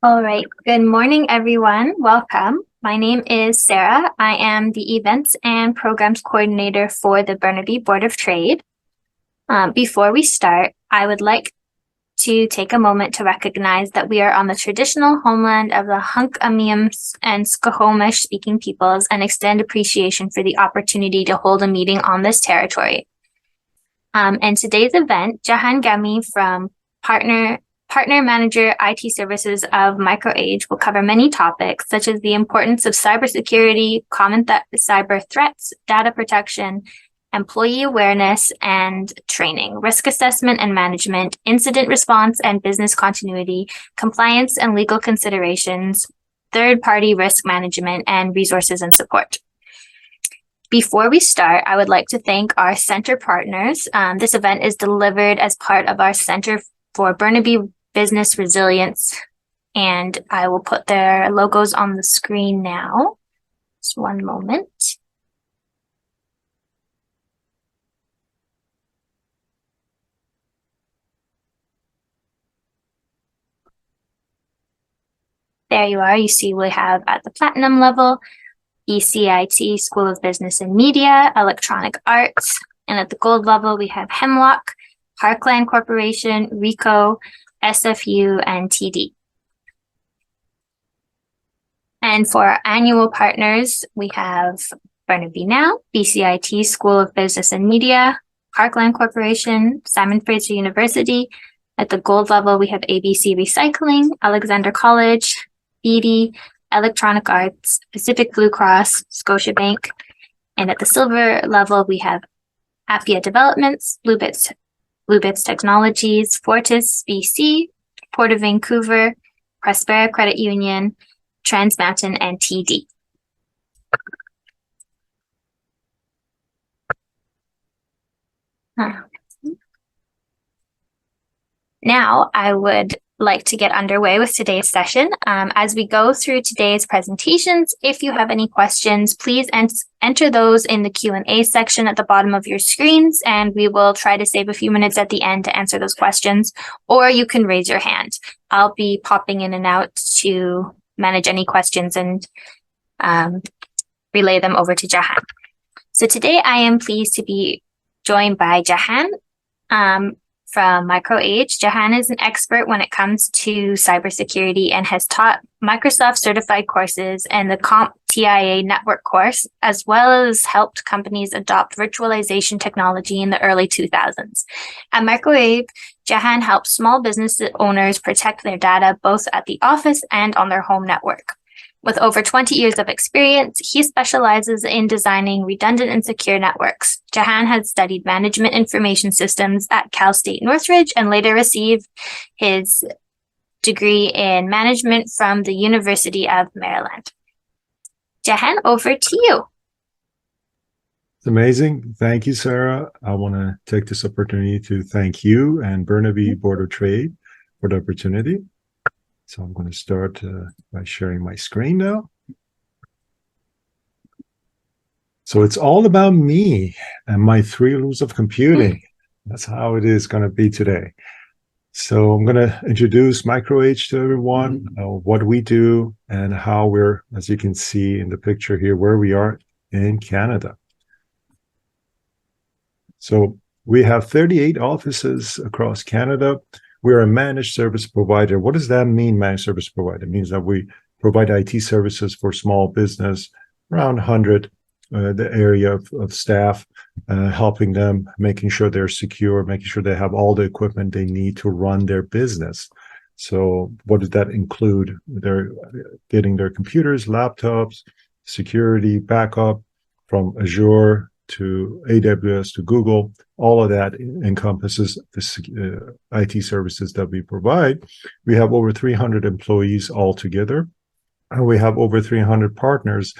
All right. Good morning, everyone. Welcome. My name is Sarah. I am the Events and Programs Coordinator for the Burnaby Board of Trade. Before we start, I would like to take a moment to recognize that we are on the traditional homeland of the Hunkaminam and Skokomish speaking peoples and extend appreciation for the opportunity to hold a meeting on this territory. And today's event, Jahan Ghaemi from Partner Manager IT Services of Microage will cover many topics such as the importance of cybersecurity, common cyber threats, data protection, employee awareness and training, risk assessment and management, incident response and business continuity, compliance and legal considerations, third-party risk management, and resources and support. Before we start, I would like to thank our center partners. This event is delivered as part of our Center for Burnaby Business Resilience, and I will put their logos on the screen now. Just one moment. There you are. You see we have at the platinum level, ECIT, School of Business and Media, Electronic Arts, and at the gold level, we have Hemlock, Parkland Corporation, RICO, SFU, and TD. And for our annual partners, we have Burnaby Now, BCIT, School of Business and Media, Parkland Corporation, Simon Fraser University. At the gold level, we have ABC Recycling, Alexander College, BD, Electronic Arts, Pacific Blue Cross, Scotiabank. And at the silver level, we have Appia Developments, Bluebits Technologies, Fortis BC, Port of Vancouver, Prospera Credit Union, Trans Mountain, and TD. Now I would like to get underway with today's session. As we go through today's presentations, if you have any questions, please enter those in the Q&A section at the bottom of your screens, and we will try to save a few minutes at the end to answer those questions, or you can raise your hand. I'll be popping in and out to manage any questions and relay them over to Jahan. So today I am pleased to be joined by Jahan from Microage. Jahan is an expert when it comes to cybersecurity and has taught Microsoft certified courses and the CompTIA network course, as well as helped companies adopt virtualization technology in the early 2000s. At Microage, Jahan helps small business owners protect their data both at the office and on their home network. With over 20 years of experience, he specializes in designing redundant and secure networks. Jahan has studied management information systems at Cal State Northridge and later received his degree in management from the University of Maryland. Jahan, over to you. It's amazing. Thank you, Sarah. I want to take this opportunity to thank you and Burnaby Board of Trade for the opportunity. So I'm going to start by sharing my screen now. So it's all about me and my 3 rules of computing. That's how it is going to be today. So I'm going to introduce Microage to everyone, what we do, and how we're, as you can see in the picture here, where we are in Canada. So we have 38 offices across Canada. We're a managed service provider. What does that mean, managed service provider? It means that we provide IT services for small business, around 100, the area of staff, helping them, making sure they're secure, making sure they have all the equipment they need to run their business. So what does that include? They're getting their computers, laptops, security, backup from Azure to AWS to Google. All of that encompasses the IT services that we provide. We have over 300 employees altogether, and we have over 300 partners.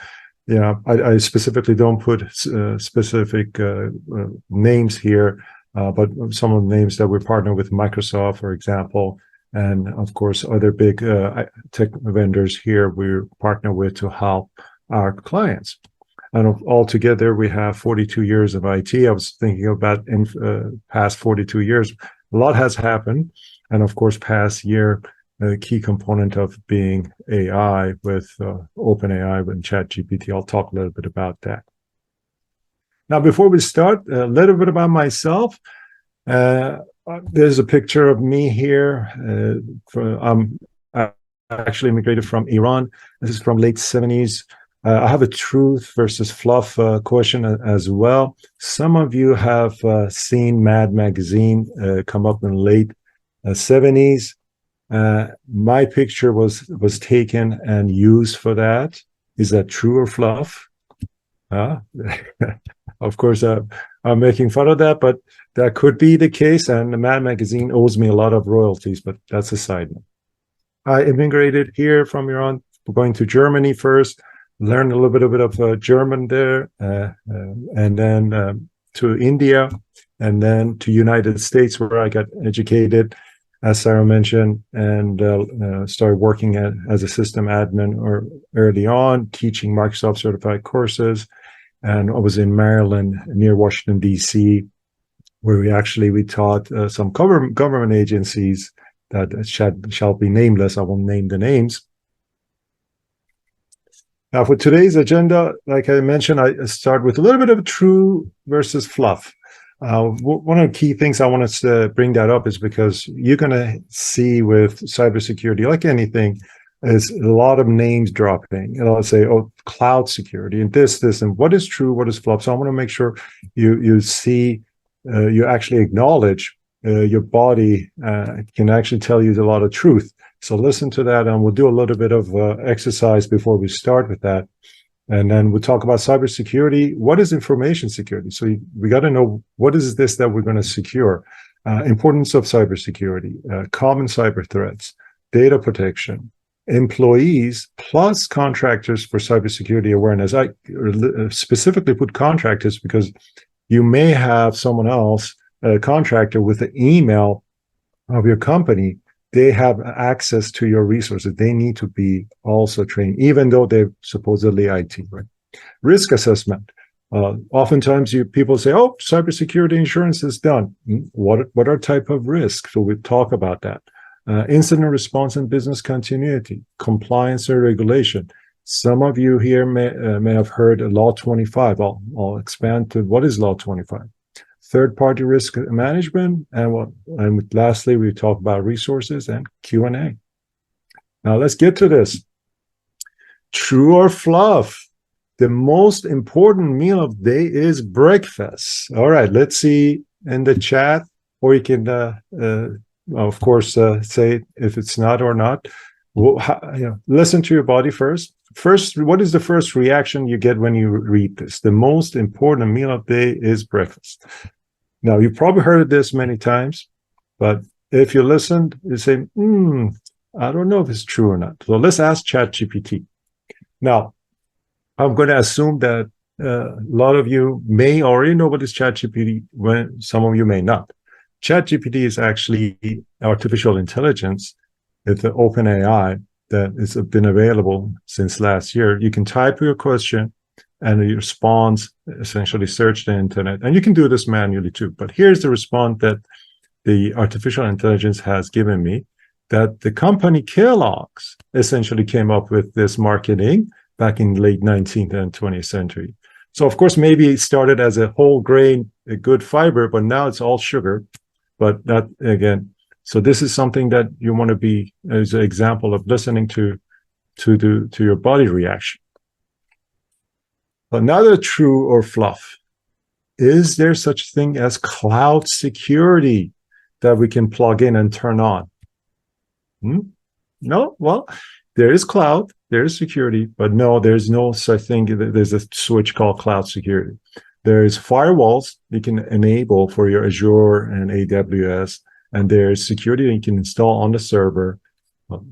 I specifically don't put specific names here, but some of the names that we partner with, Microsoft, for example, and of course other big tech vendors here we partner with to help our clients. And altogether, we have 42 years of IT. I was thinking about in past 42 years, a lot has happened. And of course, past year, a key component of being AI with OpenAI and ChatGPT. I'll talk a little bit about that. Now, before we start, a little bit about myself. There's a picture of me here. I actually immigrated from Iran. This is from late 70s. I have a truth versus fluff question as well. Some of you have seen Mad Magazine come up in late 70s. My picture was taken and used for that. Is that true or fluff? Of course, I'm making fun of that, but that could be the case. And the Mad Magazine owes me a lot of royalties, but that's a side note. I immigrated here from Iran, going to Germany first, learned a little bit of German there, and then to India, and then to United States, where I got educated, as Sarah mentioned, and started working as a system admin or early on, teaching Microsoft certified courses. And I was in Maryland, near Washington, D.C., where we taught some government agencies that shall be nameless. I won't name the names. Now, for today's agenda, like I mentioned, I start with a little bit of true versus fluff. One of the key things I want to bring that up is because you're going to see with cybersecurity, like anything, is a lot of names dropping. And I'll say, oh, cloud security, and this, and what is true, what is fluff. So I want to make sure you see, you actually acknowledge your body can actually tell you a lot of truth. So listen to that, and we'll do a little bit of exercise before we start with that. And then we'll talk about cybersecurity. What is information security? So we got to know, what is this that we're going to secure? Importance of cybersecurity, common cyber threats, data protection, employees plus contractors for cybersecurity awareness. I specifically put contractors because you may have someone else, a contractor, with the email of your company. They have access to your resources. They need to be also trained, even though they're supposedly IT, right? Risk assessment. Oftentimes people say, oh, cybersecurity insurance is done. What are type of risks? So we talk about that. Incident response and business continuity, compliance and regulation. Some of you here may have heard Law 25. I'll expand to what is Law 25. Third-party risk management, and lastly, we talk about resources and Q&A. Now, let's get to this. True or fluff? The most important meal of the day is breakfast. All right, let's see in the chat, or you can, of course, say if it's not or not. Listen to your body first. First, what is the first reaction you get when you read this? The most important meal of the day is breakfast. Now, you've probably heard this many times, but if you listened, you say, I don't know if it's true or not. So let's ask ChatGPT. Now, I'm going to assume that a lot of you may already know what is ChatGPT, when some of you may not. ChatGPT is actually artificial intelligence. It's an OpenAI that has been available since last year. You can type your question, and it responds, essentially search the internet. And you can do this manually too. But here's the response that the artificial intelligence has given me, that the company Kellogg's essentially came up with this marketing back in the late 19th and 20th century. So of course, maybe it started as a whole grain, a good fiber, but now it's all sugar. But that, again, so this is something that you want to be as an example of listening to your body reaction. Another true or fluff. Is there such thing as cloud security that we can plug in and turn on? No? Well, there is cloud, there is security, but no, there's no such thing. There's a switch called cloud security. There's firewalls you can enable for your Azure and AWS, and there's security that you can install on the server.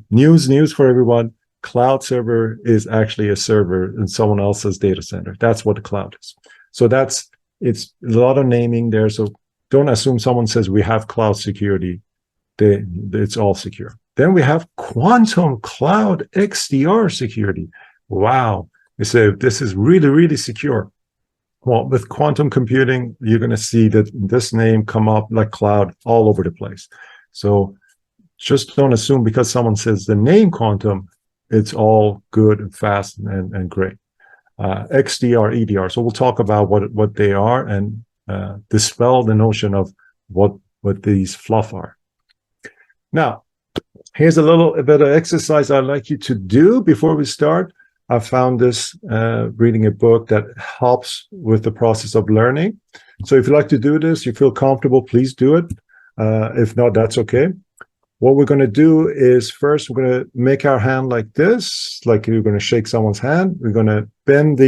News for everyone. Cloud server is actually a server in someone else's data center. That's what the cloud is. So it's a lot of naming there. So don't assume someone says we have cloud security, it's all secure. Then we have quantum cloud XDR security. Wow. They say this is really, really secure. Well, with quantum computing, you're going to see that this name come up like cloud all over the place. So Just don't assume because someone says the name quantum, it's all good and fast and great. XDR, EDR. So we'll talk about what they are and dispel the notion of what these fluff are. Now, here's a little bit of exercise I'd like you to do before we start. I found this reading a book that helps with the process of learning. So if you like to do this, you feel comfortable, please do it. If not, that's okay. What we're going to do is first, we're going to make our hand like this, like you're going to shake someone's hand. We're going to bend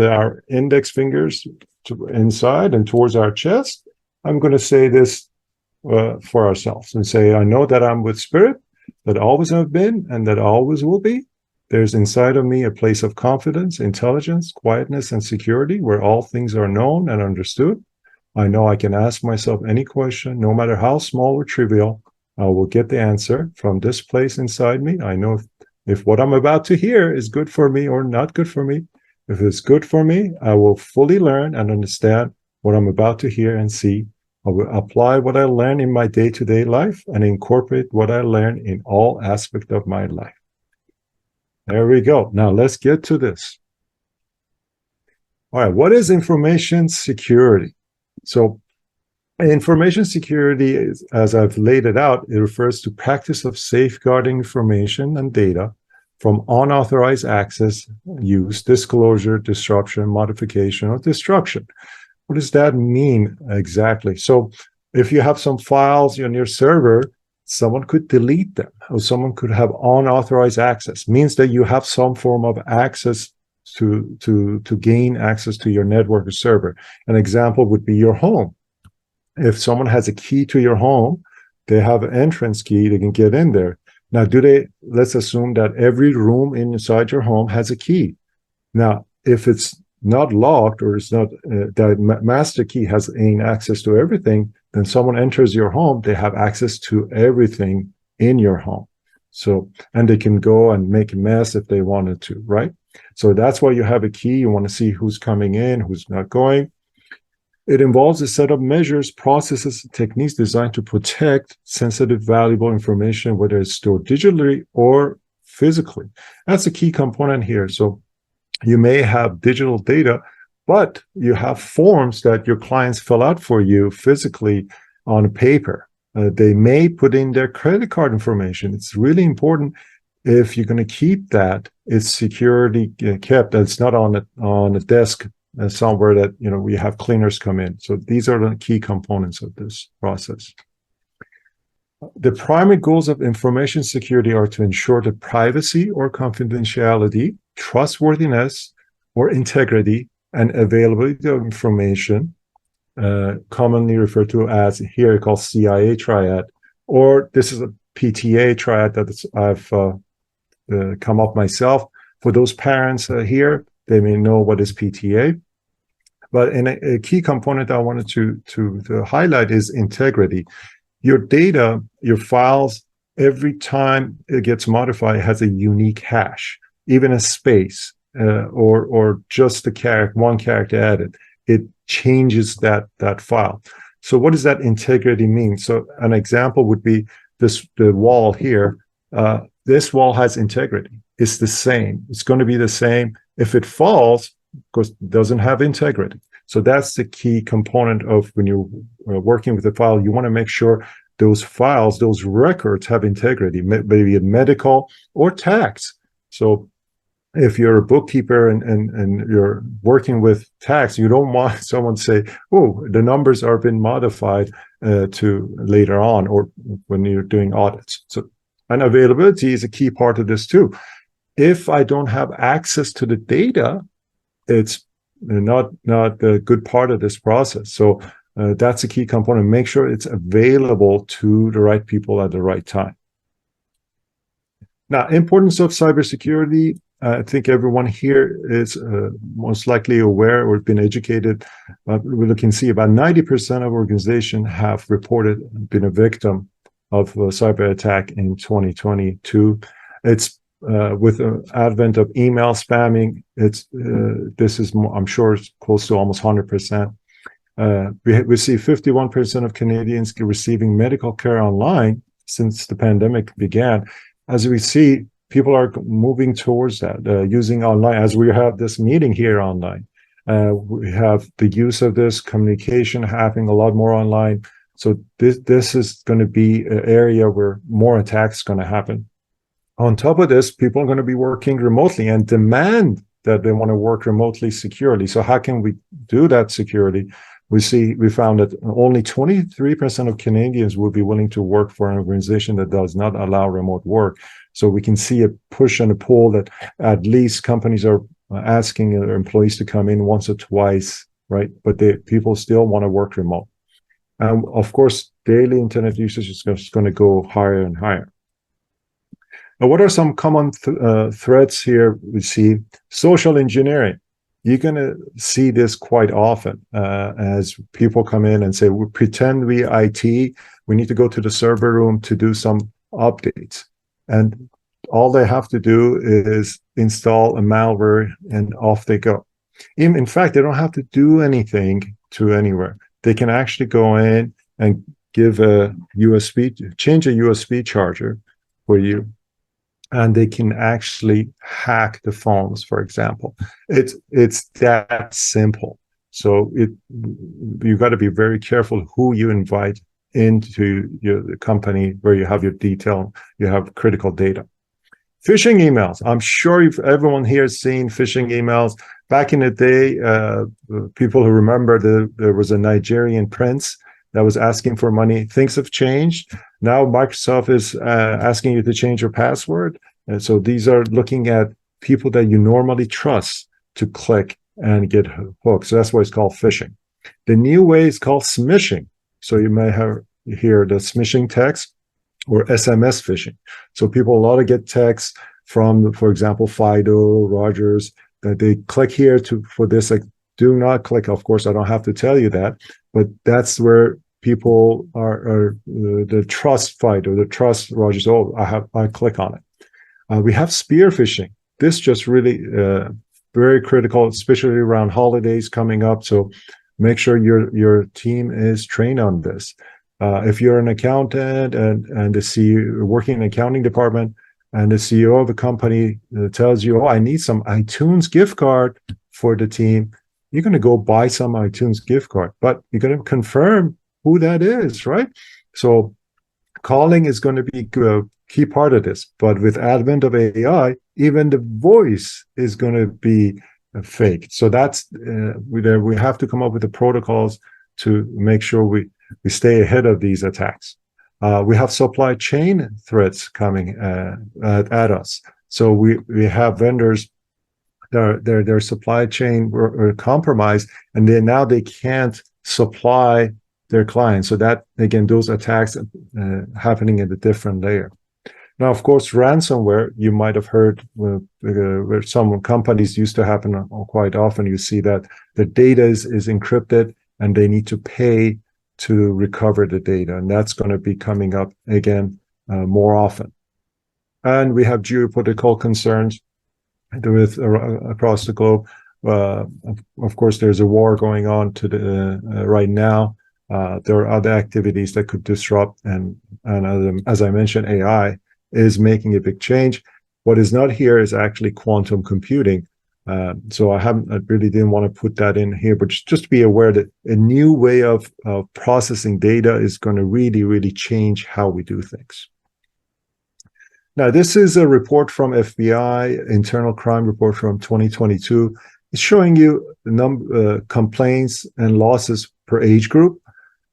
our index fingers to inside and towards our chest. I'm going to say this for ourselves and say, I know that I'm with spirit, that always have been, and that always will be. There's inside of me a place of confidence, intelligence, quietness, and security where all things are known and understood. I know I can ask myself any question, no matter how small or trivial. I will get the answer from this place inside me. I know if what I'm about to hear is good for me or not good for me. If it's good for me, I will fully learn and understand what I'm about to hear and see. I will apply what I learn in my day-to-day life and incorporate what I learn in all aspects of my life. There we go. Now let's get to this. All right, what is information security? So information security, is, as I've laid it out, it refers to practice of safeguarding information and data from unauthorized access, use, disclosure, disruption, modification, or destruction. What does that mean exactly? So if you have some files on your server, someone could delete them, or someone could have unauthorized access. Means that you have some form of access to gain access to your network or server. An example would be your home. If someone has a key to your home, they have an entrance key, they can get in there. Now, let's assume that every room inside your home has a key. Now, if it's not locked or it's not, that master key has access to everything, then someone enters your home, they have access to everything in your home. So, and they can go and make a mess if they wanted to, right? So that's why you have a key. You want to see who's coming in, who's not going. It involves a set of measures, processes, and techniques designed to protect sensitive, valuable information, whether it's stored digitally or physically. That's a key component here. So you may have digital data, but you have forms that your clients fill out for you physically on paper. They may put in their credit card information. It's really important. If you're going to keep that, it's security kept. It's not on a desk somewhere that we have cleaners come in. So these are the key components of this process. The primary goals of information security are to ensure the privacy or confidentiality, trustworthiness or integrity, and availability of information, commonly referred to as here called CIA triad, or this is a PTA triad that I've come up myself. For those parents here, they may know what is PTA. But in a key component I wanted to highlight is integrity. Your data, your files, every time it gets modified, it has a unique hash, even a space or just one character added. It changes that file. So what does that integrity mean? So an example would be the wall here. This wall has integrity. It's the same. It's going to be the same. If it falls, of course, it doesn't have integrity. So that's the key component of when you're working with a file. You want to make sure those files, those records have integrity, maybe medical or tax. So if you're a bookkeeper and you're working with tax, you don't want someone to say, oh, the numbers are been modified to later on or when you're doing audits. So, and availability is a key part of this too. If I don't have access to the data, it's not a good part of this process. So that's a key component. Make sure it's available to the right people at the right time. Now, importance of cybersecurity. I think everyone here is most likely aware or been educated. We can see about 90% of organizations have reported been a victim of a cyber attack in 2022. It's with the advent of email spamming, this is more, I'm sure it's close to almost 100%. We see 51% of Canadians receiving medical care online since the pandemic began. As we see, people are moving towards that, using online. As we have this meeting here online, we have the use of this communication happening a lot more online. So this is going to be an area where more attacks going to happen. On top of this, people are going to be working remotely and demand that they want to work remotely securely. So how can we do that security? We found that only 23% of Canadians would be willing to work for an organization that does not allow remote work. So we can see a push and a pull that at least companies are asking their employees to come in once or twice, right? But people still want to work remote. Of course, daily internet usage is just going to go higher and higher. Now, what are some common threats here? We see social engineering. You're going to see this quite often as people come in and say, we pretend we IT, we need to go to the server room to do some updates. And all they have to do is install a malware and off they go. In fact, they don't have to do anything to anywhere. They can actually go in and give change a USB charger for you, and they can actually hack the phones, for example. It's that simple. So you got to be very careful who you invite into your company where you have you have critical data. Phishing emails. I'm sure everyone here has seen phishing emails. Back in the day, people who remember there was a Nigerian prince that was asking for money. Things have changed. Now Microsoft is asking you to change your password. And so these are looking at people that you normally trust to click and get hooked. So that's why it's called phishing. The new way is called smishing. So you may hear the smishing text or SMS phishing. So people a lot of get texts from, for example, Fido, Rogers, that they click here for this. Like, do not click. Of course, I don't have to tell you that, but that's where people are the trust Fido, the trust Rogers. Oh, I click on it. We have spear phishing. This just really very critical, especially around holidays coming up. So make sure your team is trained on this. If you're an accountant and the CEO working in the accounting department, and the CEO of a company tells you, "Oh, I need some iTunes gift card for the team," you're going to go buy some iTunes gift card, but you're going to confirm who that is, right? So calling is going to be a key part of this. But with advent of AI, even the voice is going to be faked. So that's we have to come up with the protocols to make sure we stay ahead of these attacks. We have supply chain threats coming at us. So we have vendors, their supply chain were compromised, and now they can't supply their clients. So that, again, those attacks happening at a different layer. Now, of course, ransomware, you might have heard where some companies used to happen quite often. You see that the data is encrypted and they need to pay to recover the data. And that's going to be coming up again more often. And we have geopolitical concerns with across the globe. Of course, there's a war going on right now. There are other activities that could disrupt, and as I mentioned, AI is making a big change. What is not here is actually quantum computing. So I really didn't want to put that in here, but just be aware that a new way of processing data is going to really, really change how we do things. Now, this is a report from FBI, internal crime report from 2022. It's showing you the complaints and losses per age group.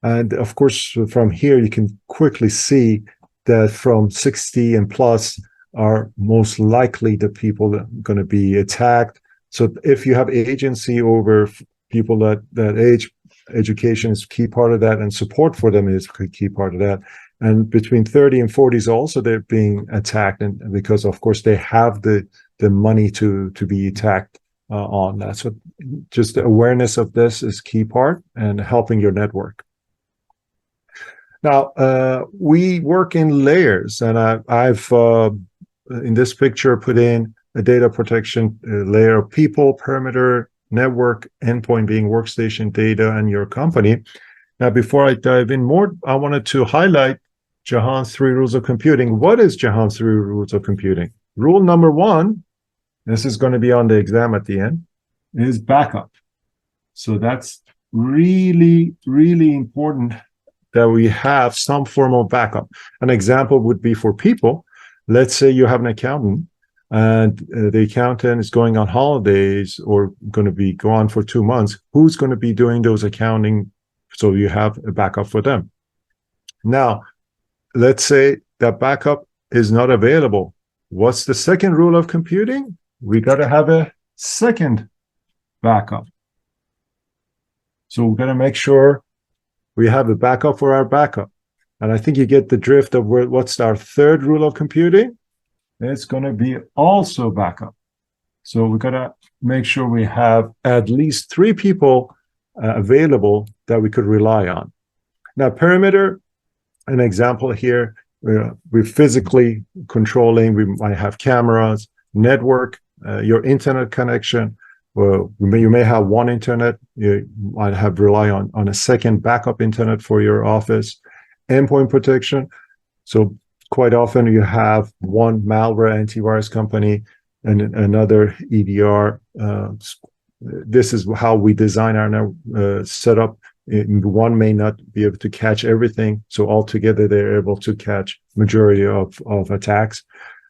And of course, from here, you can quickly see that from 60 and plus are most likely the people that are going to be attacked. So if you have agency over people that age, education is a key part of that, and support for them is a key part of that. And between 30 and 40s also, they're being attacked, and because of course they have the money to be attacked on that. So just the awareness of this is key part, and helping your network. Now, we work in layers, and I've in this picture put in a data protection layer of people, perimeter, network, endpoint being workstation data and your company. Now, before I dive in more, I wanted to highlight Jahan's 3 rules of computing. What is Jahan's 3 rules of computing? Rule number 1, this is going to be on the exam at the end, is backup. So that's really, really important that we have some form of backup. An example would be for people. Let's say you have an accountant and the accountant is going on holidays or going to be gone for 2 months. Who's going to be doing those accounting? So you have a backup for them. Now, let's say that backup is not available. What's the second rule of computing? We got to have a second backup. So we're going to make sure we have a backup for our backup. And I think you get the drift of what's our third rule of computing. It's going to be also backup. So we've got to make sure we have at least 3 people available that we could rely on. Now, perimeter, an example here, we're physically controlling. We might have cameras, network, your internet connection. Well, you may have one internet. You might have rely on a second backup internet for your office. Endpoint protection. So quite often you have one malware antivirus company and another EDR. This is how we design our setup. One may not be able to catch everything. So altogether, they're able to catch majority of attacks.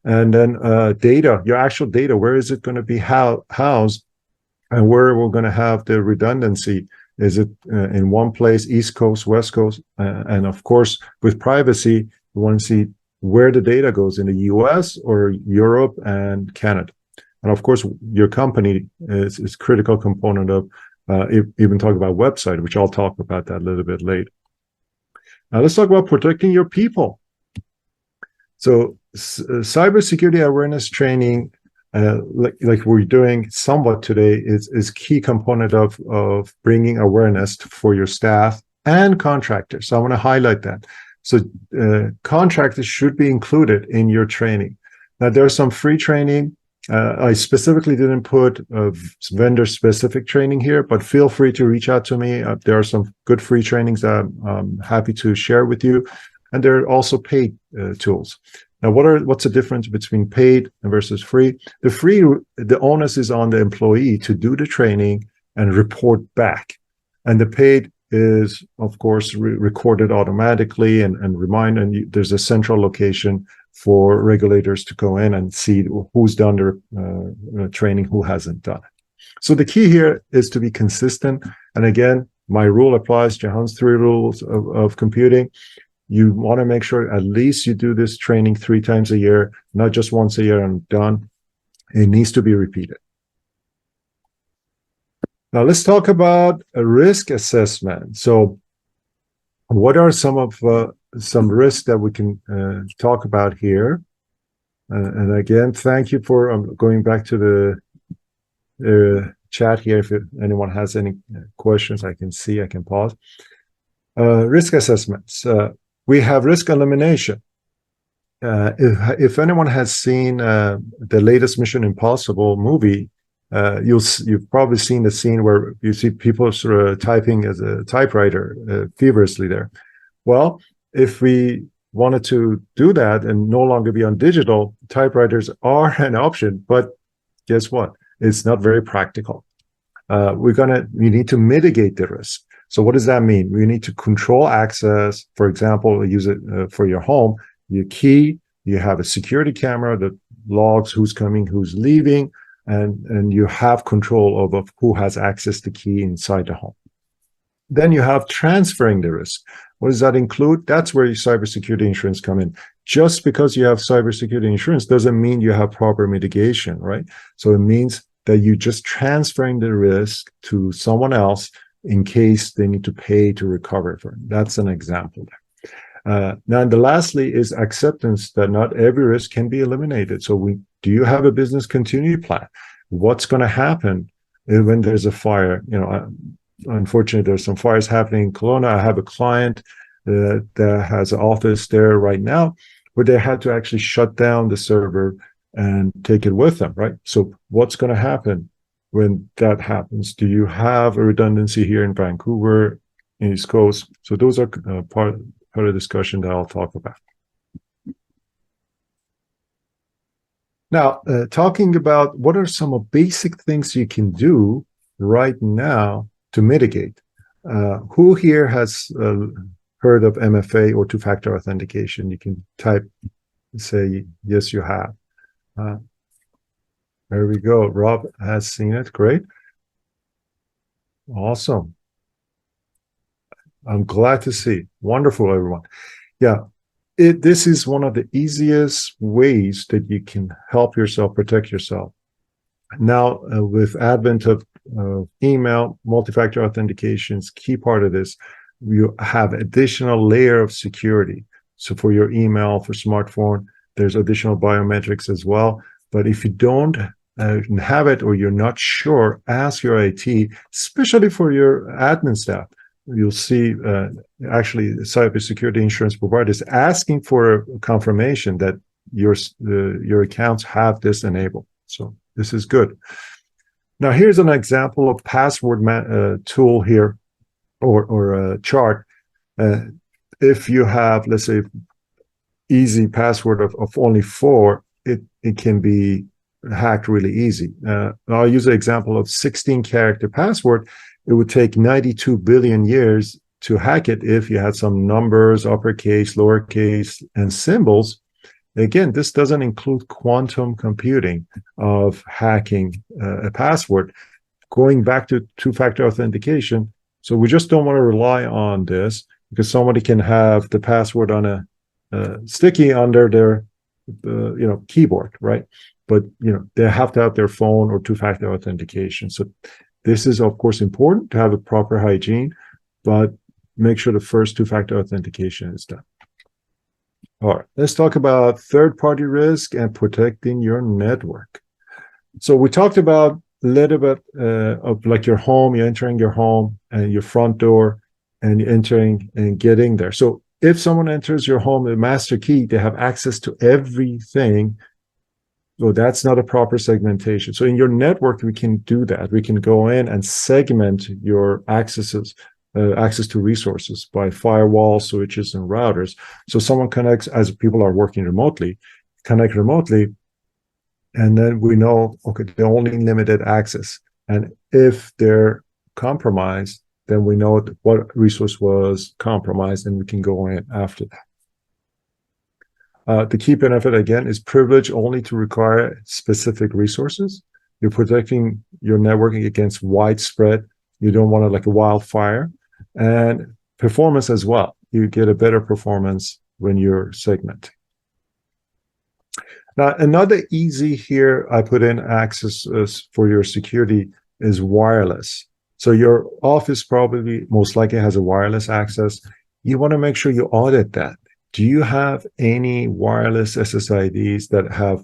And then data, your actual data, where is it going to be housed? And where we're going to have the redundancy? Is it in one place, East Coast, West Coast? And of course, with privacy, we want to see where the data goes in the US or Europe and Canada. And of course, your company is critical component of even talk about website, which I'll talk about that a little bit later. Now let's talk about protecting your people. So cybersecurity awareness training, like we're doing somewhat today, is key component of bringing awareness for your staff and contractors. So I want to highlight that. So contractors should be included in your training. Now there's some free training. I specifically didn't put vendor-specific training here, but feel free to reach out to me. There are some good free trainings that I'm happy to share with you. And there are also paid tools. Now, what's the difference between paid versus free? The free, the onus is on the employee to do the training and report back. And the paid is, of course, recorded automatically and remind, and there's a central location for regulators to go in and see who's done their training, who hasn't done it. So the key here is to be consistent. And again, my rule applies, Jahan's 3 rules of computing. You want to make sure at least you do this training 3 times a year, not just once a year and done. It needs to be repeated. Now let's talk about a risk assessment. So what are some risks that we can talk about here? And again, thank you for going back to the chat here. If anyone has any questions, I can pause. Risk assessments. We have risk elimination. If anyone has seen the latest Mission Impossible movie, you've probably seen the scene where you see people sort of typing as a typewriter feverishly there. Well, if we wanted to do that and no longer be on digital, typewriters are an option, but guess what? It's not very practical. We need to mitigate the risk. So what does that mean? We need to control access. For example, use it for your home. Your key, you have a security camera that logs who's coming, who's leaving, and you have control of who has access to key inside the home. Then you have transferring the risk. What does that include? That's where your cybersecurity insurance come in. Just because you have cybersecurity insurance doesn't mean you have proper mitigation, right? So it means that you're just transferring the risk to someone else in case they need to pay to recover for it. That's an example there. Now, the lastly is acceptance that not every risk can be eliminated. So do you have a business continuity plan? What's going to happen when there's a fire? Unfortunately, there's some fires happening in Kelowna. I have a client that has an office there right now where they had to actually shut down the server and take it with them, right? So what's going to happen when that happens? Do you have a redundancy here in Vancouver, East Coast? So those are part of the discussion that I'll talk about. Now, talking about what are some of basic things you can do right now to mitigate. Who here has heard of MFA or two-factor authentication? You can type, say, yes, you have. There we go. Rob has seen it. Great. Awesome. I'm glad to see. Wonderful, everyone. Yeah, this is one of the easiest ways that you can help yourself, protect yourself. Now, with advent of email, multi-factor authentication is key part of this. You have additional layer of security. So for your email, for smartphone, there's additional biometrics as well. But if you don't have it or you're not sure, ask your IT, especially for your admin staff. You'll see actually the cybersecurity insurance providers asking for a confirmation that your accounts have this enabled. So this is good. Now here's an example of password tool here, or a chart. If you have, let's say, easy password of only 4, it can be hacked really easy. I'll use an example of 16-character password. It would take 92 billion years to hack it if you had some numbers, uppercase, lowercase, and symbols. Again, this doesn't include quantum computing of hacking a password. Going back to two-factor authentication, so we just don't want to rely on this, because somebody can have the password on a sticky under their keyboard, right? But they have to have their phone or two-factor authentication. So this is, of course, important to have a proper hygiene, but make sure the first two-factor authentication is done. All right, let's talk about third-party risk and protecting your network. So we talked about a little bit of like your home, you're entering your home and your front door, and you're entering and getting there. So if someone enters your home with a master key, they have access to everything. So that's not a proper segmentation. So in your network, we can do that. We can go in and segment your access to resources by firewall, switches, and routers. So someone connects, as people are working remotely, connect remotely, and then we know, okay, they only limited access. And if they're compromised, then we know what resource was compromised, and we can go in after that. The key benefit, again, is privilege only to require specific resources. You're protecting your networking against widespread. You don't want it like a wildfire. And performance as well. You get a better performance when you're segmenting. Now, another easy here, I put in access for your security is wireless. So your office probably most likely has a wireless access. You want to make sure you audit that. Do you have any wireless SSIDs that have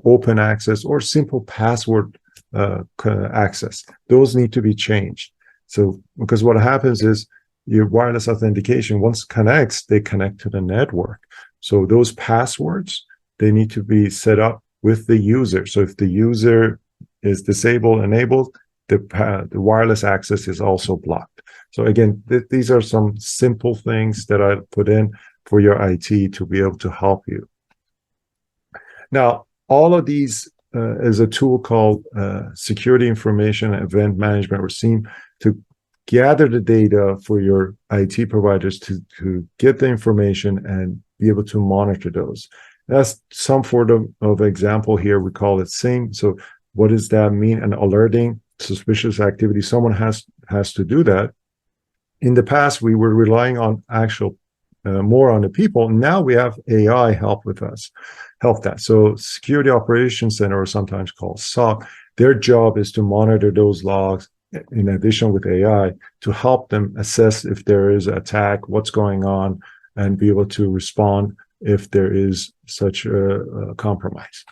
open access or simple password access? Those need to be changed. So, because what happens is your wireless authentication, once it connects, they connect to the network. So those passwords, they need to be set up with the user. So if the user is disabled, enabled, the wireless access is also blocked. So again, these are some simple things that I put in for your IT to be able to help you. Now, all of these is a tool called Security Information Event Management, or SIEM, to gather the data for your IT providers to get the information and be able to monitor those. That's some sort of example here. We call it SIEM. So what does that mean? And alerting suspicious activity. Someone has to do that. In the past, we were relying on more on the people. Now we have AI help that. So Security Operations Center, or sometimes called SOC, their job is to monitor those logs in addition with AI to help them assess if there is an attack, what's going on, and be able to respond if there is such a compromise.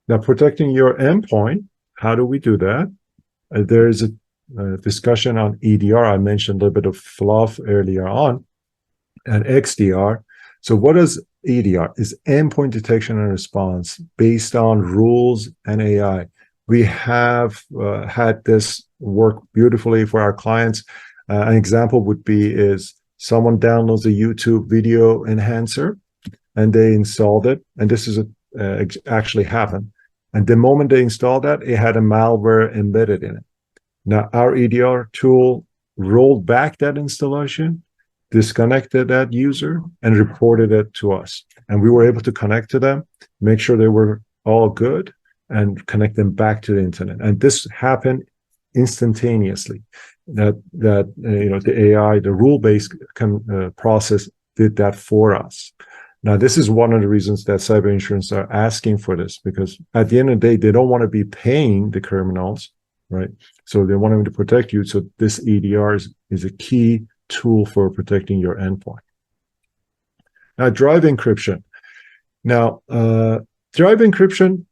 Now, protecting your endpoint, how do we do that? There is a discussion on EDR. I mentioned a little bit of fluff earlier on, and XDR. So what is EDR? Is endpoint detection and response based on rules and AI. We have had this work beautifully for our clients. An example would be is someone downloads a YouTube video enhancer and they installed it, and this is actually happened. And the moment they installed that, it had a malware embedded in it. Now, our EDR tool rolled back that installation, disconnected that user, and reported it to us. And we were able to connect to them, make sure they were all good, and connect them back to the internet. And this happened instantaneously. The AI, the rule-based process did that for us. Now, this is one of the reasons that cyber insurance are asking for this, because at the end of the day, they don't want to be paying the criminals, right? So they want them to protect you. So this EDR is a key tool for protecting your endpoint. Now, drive encryption. Now, drive encryption,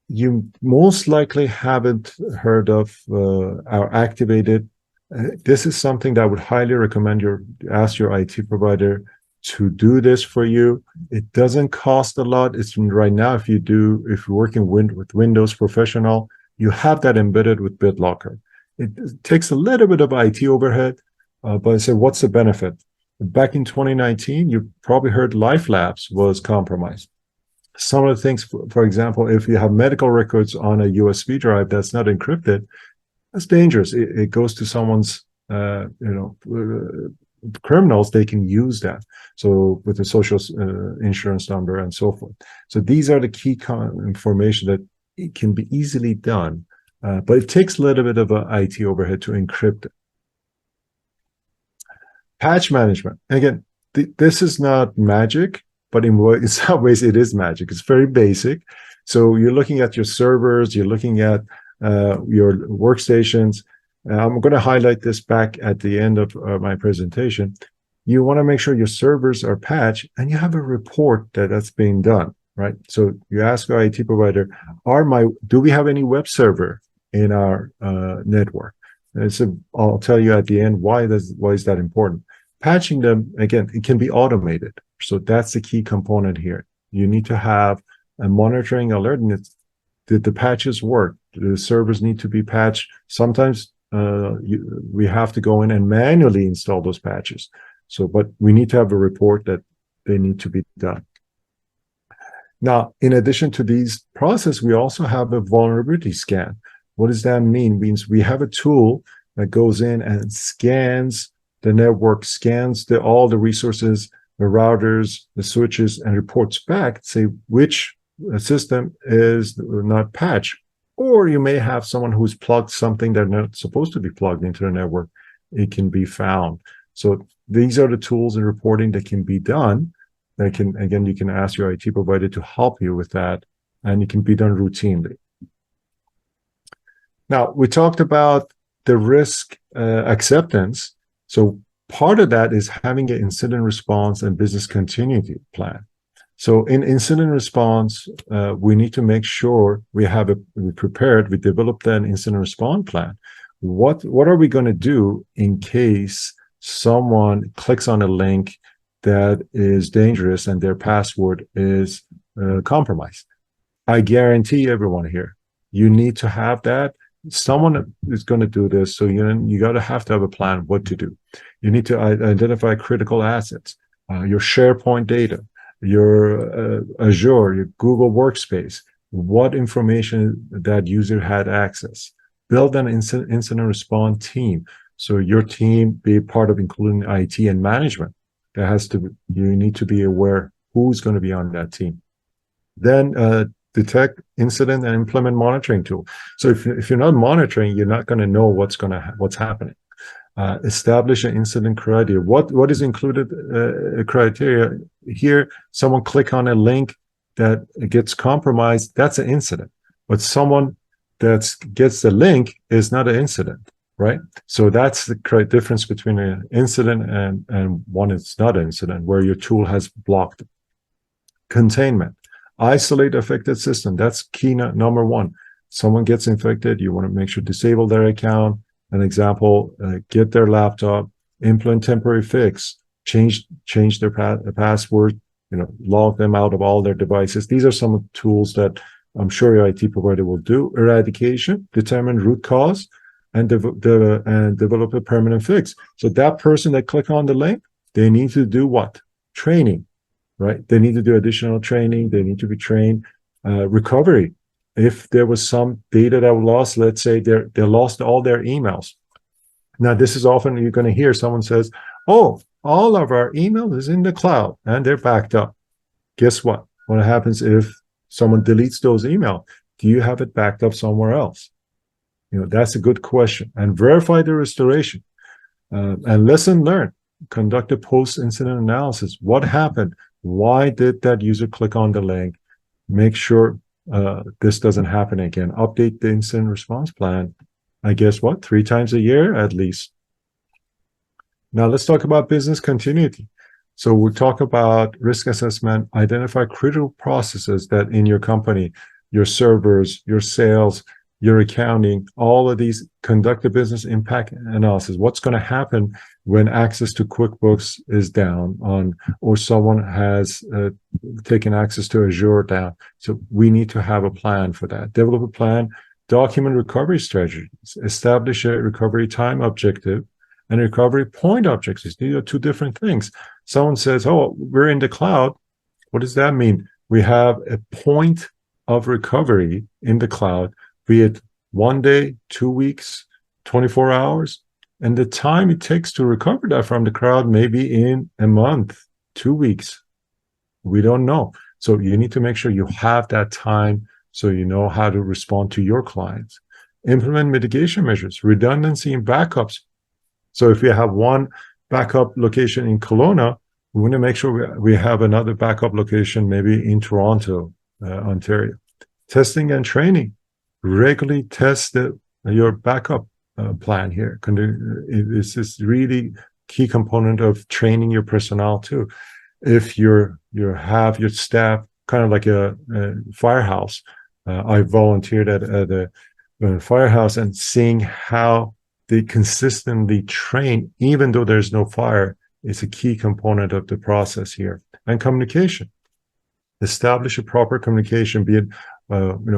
you most likely haven't heard of or activated. This is something that I would highly recommend ask your IT provider to do this for you. It doesn't cost a lot. It's right now, if you're working with Windows Professional, you have that embedded with BitLocker. It takes a little bit of IT overhead, but I say, what's the benefit? Back in 2019, you probably heard LifeLabs was compromised. Some of the things, for example, if you have medical records on a USB drive that's not encrypted, that's dangerous. It goes to someone's, criminals. They can use that. So with the social insurance number and so forth. So these are the key information that it can be easily done, but it takes a little bit of an IT overhead to encrypt it. Patch management. Again, this is not magic, but in some ways it is magic. It's very basic. So you're looking at your servers, you're looking at your workstations. I'm going to highlight this back at the end of my presentation. You want to make sure your servers are patched and you have a report that's being done, right? So you ask your IT provider, do we have any web server in our network? And so I'll tell you at the end why is that important. Patching them, again, it can be automated. So that's the key component here. You need to have a monitoring alert. And did the patches work? Do the servers need to be patched? Sometimes we have to go in and manually install those patches. So, but we need to have a report that they need to be done. Now, in addition to these processes, we also have a vulnerability scan. What does that mean? It means we have a tool that goes in and scans the network, scans all the resources, the routers, the switches, and reports back, say which system is not patched. Or you may have someone who's plugged something that's not supposed to be plugged into the network. It can be found. So these are the tools and reporting that can be done. You can ask your IT provider to help you with that, and it can be done routinely. Now, we talked about the risk acceptance. So part of that is having an incident response and business continuity plan. So in incident response, we need to make sure we prepared, we developed an incident response plan. What are we going to do in case someone clicks on a link that is dangerous and their password is compromised? I guarantee everyone here, you need to have that. Someone is going to do this, so you got to have a plan what to do. You need to identify critical assets, your SharePoint data, your Azure, your Google Workspace, what information that user had access. Build an incident response team. So your team be part of including IT and management. You need to be aware who's going to be on that team. Then detect incident and implement monitoring tool. So if you're not monitoring, you're not going to know what's happening. Establish an incident criteria. What is included criteria here? Someone click on a link that gets compromised. That's an incident. But someone that gets the link is not an incident, right? So that's the difference between an incident and one that's not an incident, where your tool has blocked it. Containment. Isolate affected system. That's key number one. Someone gets infected, you want to make sure disable their account. An example, get their laptop, implement temporary fix, change their password, log them out of all their devices. These are some tools that I'm sure your IT provider will do eradication, determine root cause, and develop a permanent fix. So that person that click on the link, they need to do what? Training, right? They need to do additional training. They need to be trained. Recovery. If there was some data that was lost, let's say they lost all their emails. Now, this is often you're going to hear someone says, oh, all of our email is in the cloud and they're backed up. Guess what? What happens if someone deletes those emails? Do you have it backed up somewhere else? That's a good question. And verify the restoration. And lesson learned. Conduct a post-incident analysis. What happened? Why did that user click on the link? Make sure this doesn't happen again. Update the incident response plan. I guess what? 3 times a year at least. Now let's talk about business continuity. So we'll talk about risk assessment, identify critical processes that in your company, your servers, your sales, your accounting, all of these, conduct a business impact analysis. What's going to happen when access to QuickBooks is down or someone has taken access to Azure down. So we need to have a plan for that. Develop a plan, document recovery strategies, establish a recovery time objective and recovery point objectives. These are 2 different things. Someone says, oh, we're in the cloud. What does that mean? We have a point of recovery in the cloud, be it 1 day, 2 weeks, 24 hours. And the time it takes to recover that from the cloud may be in a month, 2 weeks. We don't know. So you need to make sure you have that time so you know how to respond to your clients. Implement mitigation measures, redundancy in backups. So if we have one backup location in Kelowna, we want to make sure we have another backup location maybe in Toronto, Ontario. Testing and training. Regularly test your backup plan here. This is really key component of training your personnel too. If you have your staff kind of like a firehouse, I volunteered at a firehouse and seeing how they consistently train, even though there's no fire, is a key component of the process here. And communication. Establish a proper communication, be it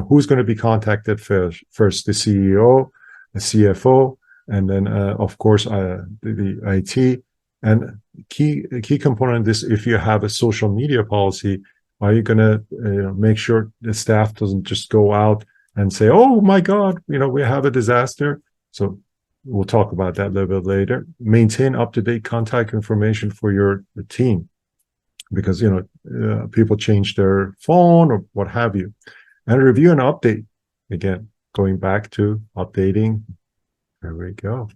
who's going to be contacted first, the CEO, the CFO, and then of course the IT. And key component of this, if you have a social media policy, are you going to make sure the staff doesn't just go out and say, oh my God, we have a disaster. So we'll talk about that a little bit later. Maintain up-to-date contact information for your team, because people change their phone or what have you. And review and update. Again, going back to updating. There we go.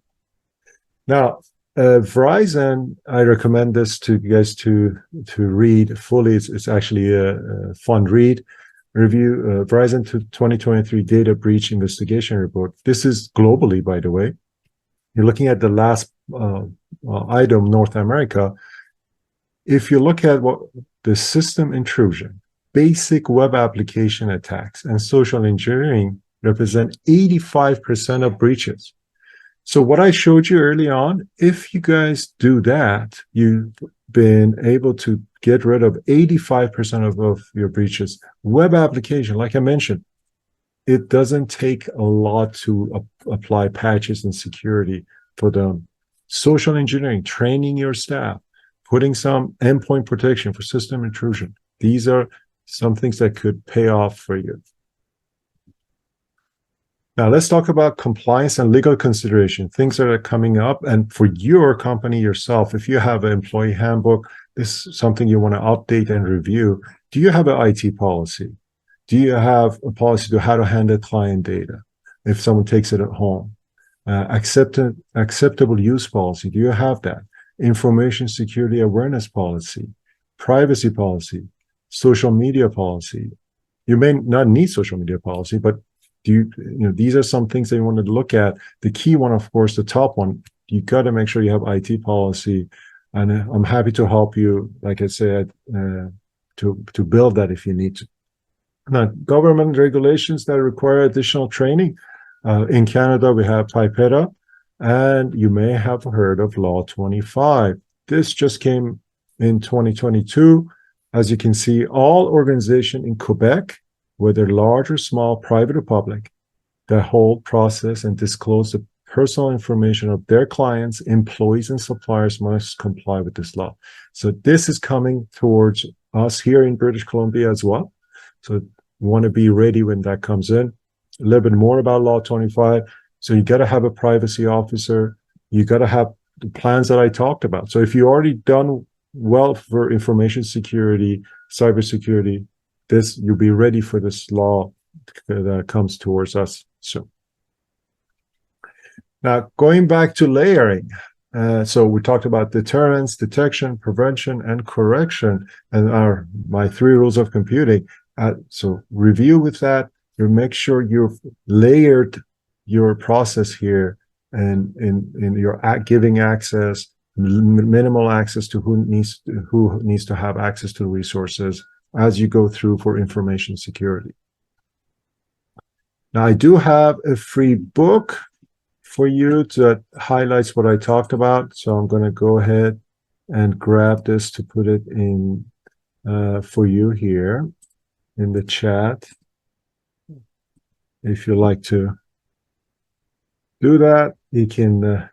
Now, Verizon, I recommend this to you guys to read fully. It's actually a fun read. Review Verizon 2023 Data Breach Investigation Report. This is globally, by the way. You're looking at the last item, North America. If you look at what the system intrusion, basic web application attacks, and social engineering represent 85% of breaches. So what I showed you early on, if you guys do that, you've been able to get rid of 85% of your breaches. Web application, like I mentioned, it doesn't take a lot to apply patches and security for them. Social engineering, training your staff, putting some endpoint protection for system intrusion. These are some things that could pay off for you. Now, let's talk about compliance and legal consideration, things that are coming up. And for your company yourself, if you have an employee handbook, this is something you want to update and review. Do you have an IT policy? Do you have a policy to how to handle client data if someone takes it at home? Acceptable use policy. Do you have that? Information security awareness policy, privacy policy, social media policy. You may not need social media policy, but these are some things that you want to look at. The key one, of course, the top one, you got to make sure you have IT policy. And I'm happy to help you, like I said, to build that if you need to. Now, government regulations that require additional training. In Canada, we have PIPETA, and you may have heard of Law 25. This just came in 2022. As you can see, all organizations in Quebec whether large or small, private or public, that hold, process, and disclose the personal information of their clients, employees, and suppliers must comply with this law. So this is coming towards us here in British Columbia as well. So we want to be ready when that comes in. A little bit more about Law 25. So you got to have a privacy officer. You got to have the plans that I talked about. So if you already done well for information security, cybersecurity, you'll be ready for this law that comes towards us soon. Now, going back to layering, so we talked about deterrence, detection, prevention, and correction, and my 3 rules of computing. So review with that. You make sure you've layered your process here, and in your giving access, minimal access to who needs to have access to resources as you go through for information security. Now, I do have a free book for you that highlights what I talked about. So I'm going to go ahead and grab this to put it in for you here in the chat. If you like to do that, you can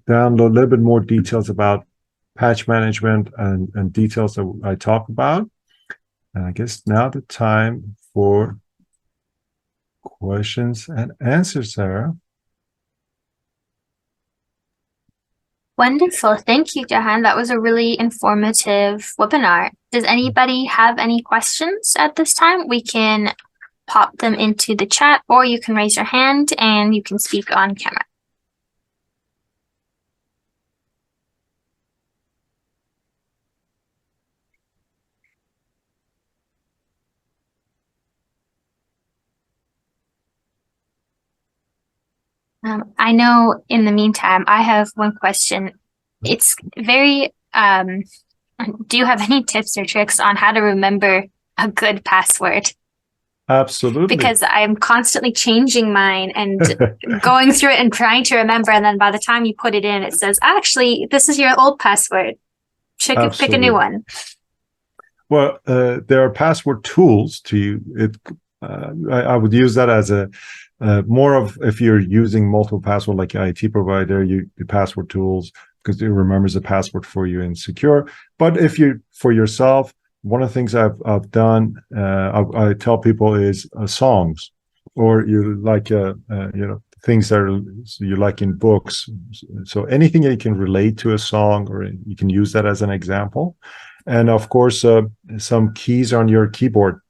download a little bit more details about patch management and details that I talk about. And I guess now the time for questions and answers, Sarah. Wonderful. Thank you, Jahan. That was a really informative webinar. Does anybody have any questions at this time? We can pop them into the chat, or you can raise your hand and you can speak on camera. I know in the meantime, I have one question. It's very, do you have any tips or tricks on how to remember a good password? Absolutely. Because I'm constantly changing mine and going through it and trying to remember. And then by the time you put it in, it says, actually, this is your old password. Pick a new one. Well, there are password tools to it. I would use that as a more of if you're using multiple password like your IT provider, the password tools, because it remembers the password for you and secure. But if you for yourself, one of the things I've done, I tell people is songs, or you like things that you like in books. So anything that you can relate to a song, or you can use that as an example. And of course, some keys on your keyboard,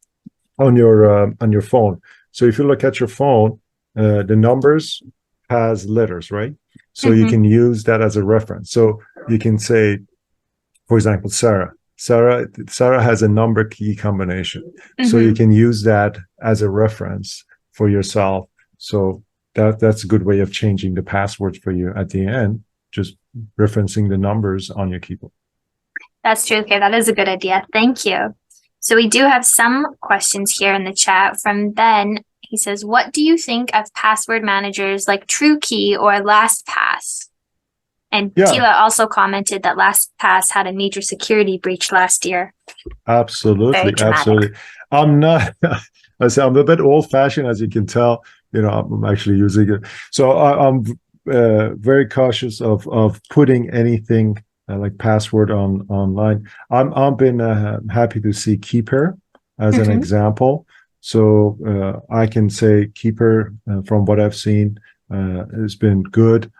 on your phone. So if you look at your phone, the numbers has letters, right? So you can use that as a reference. So you can say, for example, Sarah has a number key combination. So you can use that as a reference for yourself. So that's a good way of changing the password for you at the end, just referencing the numbers on your keyboard. That's true. Okay, that is a good idea. Thank you. So we do have some questions here in the chat from Ben. He says, what do you think of password managers like TrueKey or LastPass? And Tila also commented that LastPass had a major security breach last year. Absolutely. I'm not, I'm a bit old fashioned, as you can tell. I'm actually using it. So I'm very cautious of putting anything like password online. I've been happy to see Keeper as an example. So I can say Keeper, from what I've seen, has been good.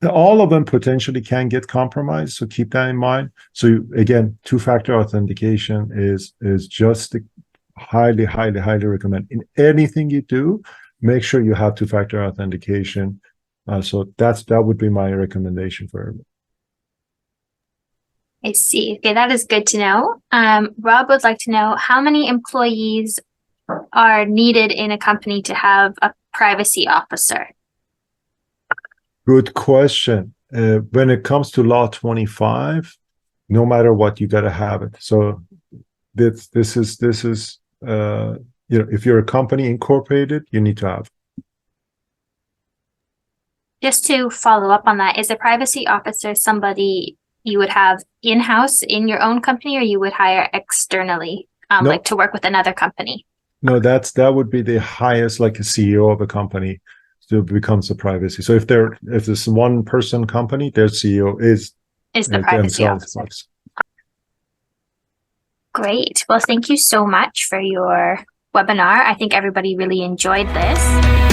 All of them potentially can get compromised, so keep that in mind. So again, two-factor authentication is just highly recommend. In anything you do, make sure you have two-factor authentication. So that would be my recommendation for everyone. I see. Okay, that is good to know. Rob would like to know how many employees are needed in a company to have a privacy officer? Good question. When it comes to Law 25, no matter what, you got to have it. So this is if you're a company incorporated, you need to have. Just to follow up on that, is a privacy officer somebody you would have in-house in your own company, or you would hire externally? No. like to work with another company? No, that would be the highest, like a CEO of a company, so it becomes a privacy. So if it's one person company, their CEO is The privacy themselves. officer. Great. Well, thank you so much for your webinar. I think everybody really enjoyed this.